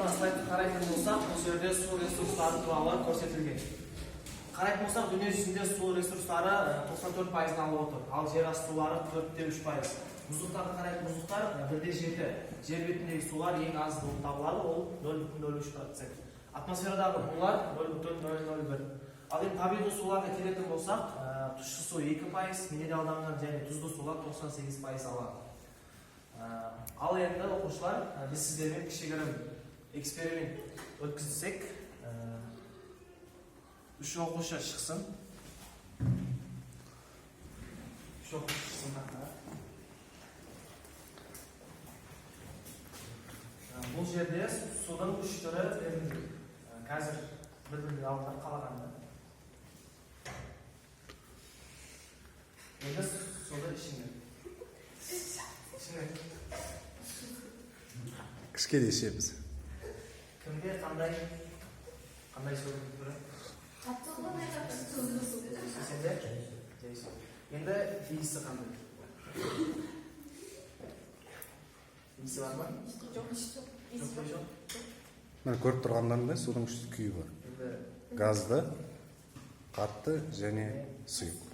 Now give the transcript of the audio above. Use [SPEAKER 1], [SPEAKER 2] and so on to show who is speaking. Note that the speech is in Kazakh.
[SPEAKER 1] мына слайдты қарайтын болсақ, бұл жерде су ресурстары туралы көрсетілген. Қарайтын болсақ, дүние жүзінде су ресурстары 94% алып отыр, ал жер асты сулары 4,3%. Мұздықтарды қарайтын мұздықтар 1,7. Жер бетіндегі сулар ең аз болып табылады, ол 0,03%. Атмосферадағы булар 0,001. Ал енді табиғи суларға келетін болсақ, тұщы су 2%, минералданған және тұзды сулар 98% алады. Ал енді оқушылар, біз сіздермен кішігірім эксперимент өткізсек, үш оқушы шықсын. Бұл жерде судың үш түрі берілген. Қазір бір-біріне алып қалағанда. Енді суды ішіңдер.
[SPEAKER 2] Кішкене ішеміз.
[SPEAKER 1] Кімге қандай су түрі? Сендер? Енді иісі қандай? Иісі бар ма? Жоқ.
[SPEAKER 2] Мен көріп тұрғандарында судың үш күйі бар. Газды, қатты және сұйық.